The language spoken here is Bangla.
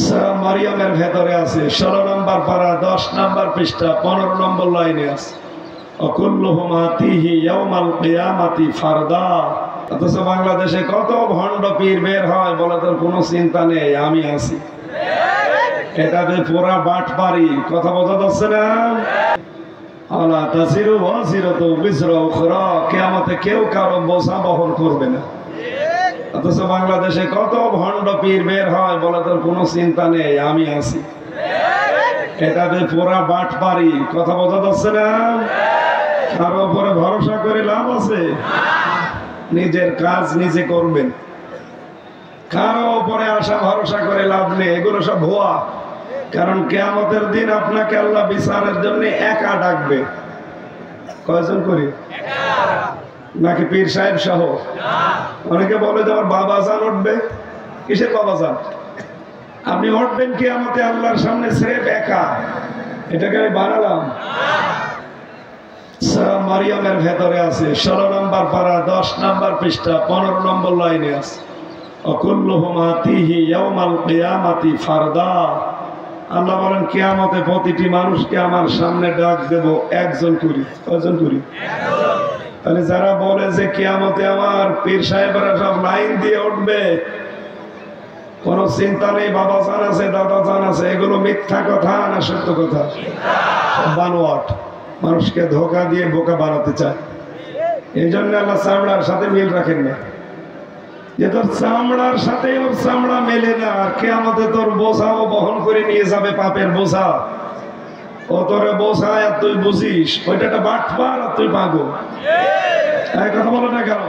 সূরা মারিয়ামের ভেতরে আছে 16 নম্বর পারা 10 নম্বর পৃষ্ঠা 15 নম্বর লাইনে আছে অকুল্লুহুম আতিহি ইয়াউমাল কিয়ামাতি ফারদা। অথচ বাংলাদেশে কত ভণ্ড পীর বের হয়, বলে তোর কোনো চিন্তা নেই, আমি আছি। এটাতে পুরা বাট পারি, কথা বোঝা যাচ্ছে না? আলা তাসিরু ওয়াসিরাতু বিসরা উখরা, কিয়ামতে কেউ কারো বোঝা বহন করবে না। অথচ বাংলাদেশে কত ভণ্ড পীর বের হয়, বলে তোর কোনো চিন্তা নেই, আমি আছি। এটাতে পুরা বাট পারি, কথা বোঝা যাচ্ছে না? কারো উপরে ভরসা করে লাভ আছে? নিজের কাজ নিজে করবেন, কারো উপরে আশা ভরসা করে লাভ নেই, এগুলো সব ভুয়া। কারণ কিয়ামতের দিন আপনাকে আল্লাহ বিচারের জন্য একা ডাকবে। কয়জন করি? নাকি পীর সাহেব সহ? অনেকে বলে যে আমার বাবা জান উঠবে। কিসের বাবা জান? আপনি উঠবেন কিয়ামতে আল্লাহর সামনে স্রেফ একা। এটাকে আমি বানালাম? সূরা মারিয়ামের ভেতরে আছে 16 নম্বর পারা 10 নম্বর পৃষ্ঠা 15 নম্বর লাইনে আছে অকুল্লুহুম আতিহি ইয়াউমাল কিয়ামাতি ফারদা। আল্লাহ বলেন কিয়ামতে প্রতিটি মানুষকে আমার সামনে ডাক দেব একজন করি। কয়জন করি? তাহলে যারা বলে যে কিয়ামতে আমার পীর সাহেবরা সব লাইন দিয়ে উঠবে, কোনো চিন্তা নেই, বাবা জান আছে, দাদা জান আছে, এগুলো মিথ্যা কথা না সত্য কথা? বানোয়াট, মানুষকে ধোঁকা দিয়ে বোকা বানাতে চায়। এই জন্য আল্লাহ চামড়ার সাথে মিল রাখেন না, যে তোর চামড়ার সাথে ওর চামড়া মেলে না, আর কিয়ামতে তোর বোঝাও বহন করে নিয়ে যাবে, পাপের বোঝা। ও তোরে বোঝায় আর তুই বুঝিস, ওইটা একটা বাটপার আর তুই পাগল। কথা বলো না কেন?